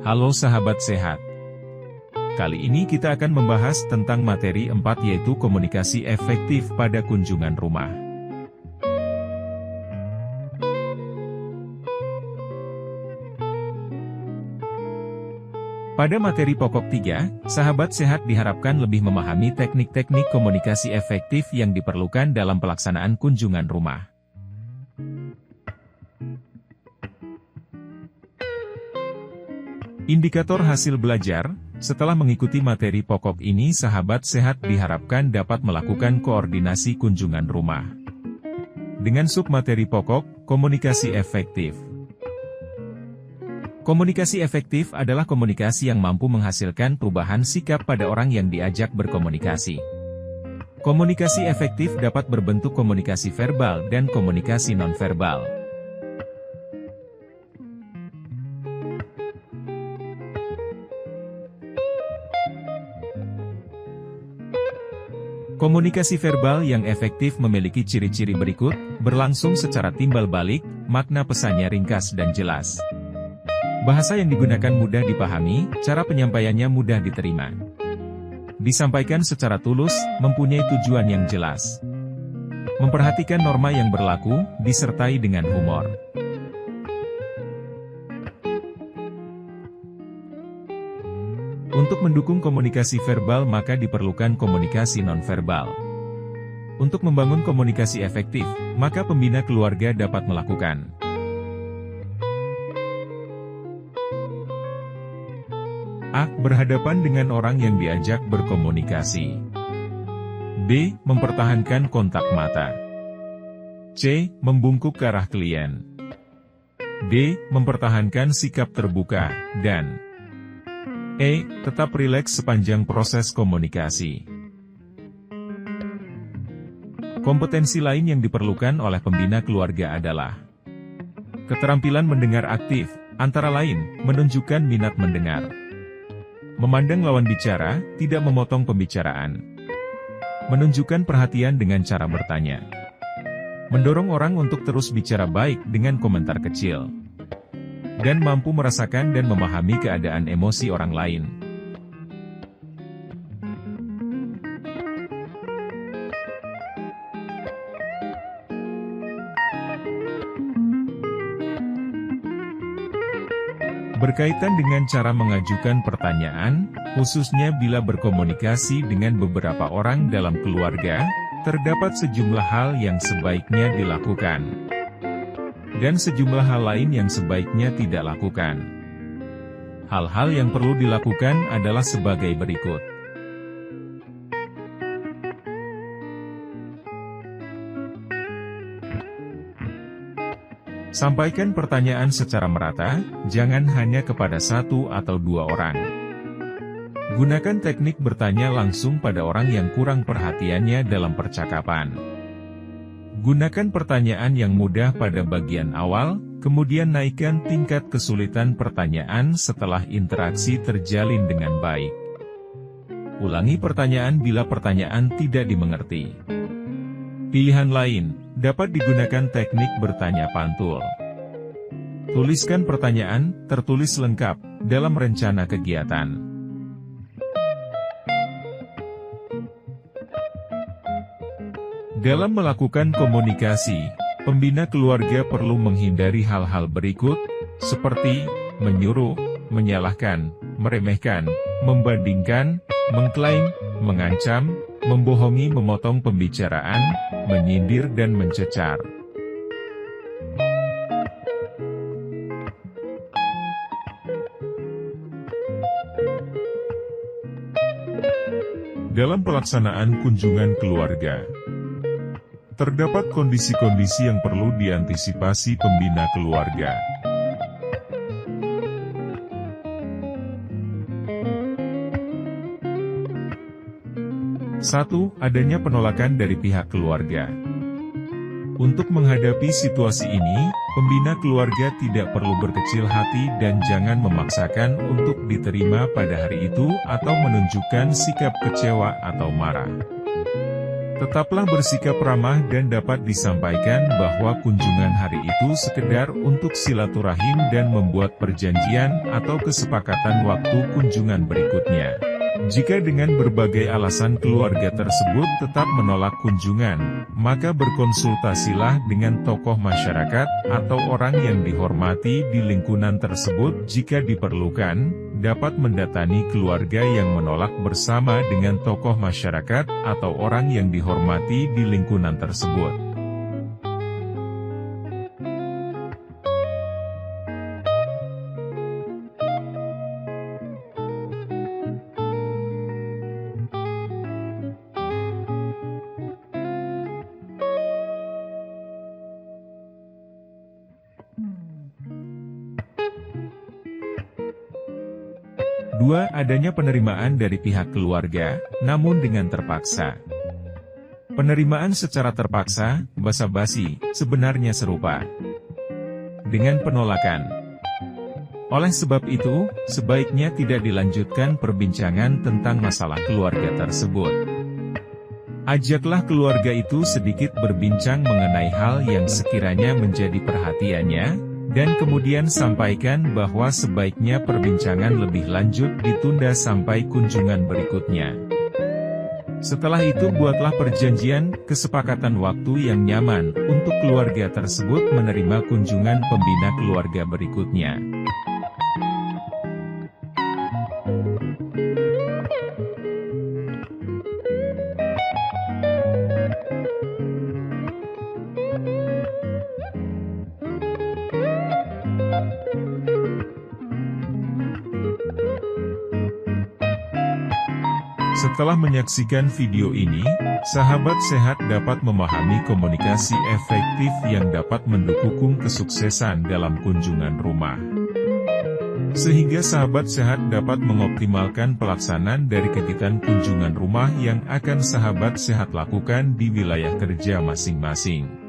Halo sahabat sehat. Kali ini kita akan membahas tentang materi 4 yaitu komunikasi efektif pada kunjungan rumah. Pada materi pokok 3, sahabat sehat diharapkan lebih memahami teknik-teknik komunikasi efektif yang diperlukan dalam pelaksanaan kunjungan rumah. Indikator hasil belajar, setelah mengikuti materi pokok ini sahabat sehat diharapkan dapat melakukan koordinasi kunjungan rumah. Dengan submateri pokok, komunikasi efektif. Komunikasi efektif adalah komunikasi yang mampu menghasilkan perubahan sikap pada orang yang diajak berkomunikasi. Komunikasi efektif dapat berbentuk komunikasi verbal dan komunikasi nonverbal. Komunikasi verbal yang efektif memiliki ciri-ciri berikut, berlangsung secara timbal balik, makna pesannya ringkas dan jelas. Bahasa yang digunakan mudah dipahami, cara penyampaiannya mudah diterima. Disampaikan secara tulus, mempunyai tujuan yang jelas. Memperhatikan norma yang berlaku, disertai dengan humor. Untuk mendukung komunikasi verbal maka diperlukan komunikasi nonverbal. Untuk membangun komunikasi efektif, maka pembina keluarga dapat melakukan A. Berhadapan dengan orang yang diajak berkomunikasi. B. Mempertahankan kontak mata. C. Membungkuk ke arah klien. D. Mempertahankan sikap terbuka, dan E. Tetap rileks sepanjang proses komunikasi. Kompetensi lain yang diperlukan oleh pembina keluarga adalah keterampilan mendengar aktif, antara lain, menunjukkan minat mendengar. Memandang lawan bicara, tidak memotong pembicaraan. Menunjukkan perhatian dengan cara bertanya. Mendorong orang untuk terus bicara baik dengan komentar kecil. Dan mampu merasakan dan memahami keadaan emosi orang lain. Berkaitan dengan cara mengajukan pertanyaan, khususnya bila berkomunikasi dengan beberapa orang dalam keluarga, terdapat sejumlah hal yang sebaiknya dilakukan. Dan sejumlah hal lain yang sebaiknya tidak lakukan. Hal-hal yang perlu dilakukan adalah sebagai berikut. Sampaikan pertanyaan secara merata, jangan hanya kepada satu atau dua orang. Gunakan teknik bertanya langsung pada orang yang kurang perhatiannya dalam percakapan. Gunakan pertanyaan yang mudah pada bagian awal, kemudian naikkan tingkat kesulitan pertanyaan setelah interaksi terjalin dengan baik. Ulangi pertanyaan bila pertanyaan tidak dimengerti. Pilihan lain, dapat digunakan teknik bertanya pantul. Tuliskan pertanyaan, tertulis lengkap, dalam rencana kegiatan. Dalam melakukan komunikasi, pembina keluarga perlu menghindari hal-hal berikut, seperti menyuruh, menyalahkan, meremehkan, membandingkan, mengklaim, mengancam, membohongi, memotong pembicaraan, menyindir dan mencecar. Dalam pelaksanaan kunjungan keluarga, terdapat kondisi-kondisi yang perlu diantisipasi pembina keluarga. Satu, adanya penolakan dari pihak keluarga. Untuk menghadapi situasi ini, pembina keluarga tidak perlu berkecil hati dan jangan memaksakan untuk diterima pada hari itu atau menunjukkan sikap kecewa atau marah. Tetaplah bersikap ramah dan dapat disampaikan bahwa kunjungan hari itu sekedar untuk silaturahim dan membuat perjanjian atau kesepakatan waktu kunjungan berikutnya. Jika dengan berbagai alasan keluarga tersebut tetap menolak kunjungan, maka berkonsultasilah dengan tokoh masyarakat atau orang yang dihormati di lingkungan tersebut. Jika diperlukan, dapat mendatangi keluarga yang menolak bersama dengan tokoh masyarakat atau orang yang dihormati di lingkungan tersebut. Dua, adanya penerimaan dari pihak keluarga, namun dengan terpaksa. Penerimaan secara terpaksa, basa-basi, sebenarnya serupa dengan penolakan. Oleh sebab itu, sebaiknya tidak dilanjutkan perbincangan tentang masalah keluarga tersebut. Ajaklah keluarga itu sedikit berbincang mengenai hal yang sekiranya menjadi perhatiannya, dan kemudian sampaikan bahwa sebaiknya perbincangan lebih lanjut ditunda sampai kunjungan berikutnya. Setelah itu buatlah perjanjian, kesepakatan waktu yang nyaman, untuk keluarga tersebut menerima kunjungan pembina keluarga berikutnya. Setelah menyaksikan video ini, sahabat sehat dapat memahami komunikasi efektif yang dapat mendukung kesuksesan dalam kunjungan rumah. Sehingga sahabat sehat dapat mengoptimalkan pelaksanaan dari kegiatan kunjungan rumah yang akan sahabat sehat lakukan di wilayah kerja masing-masing.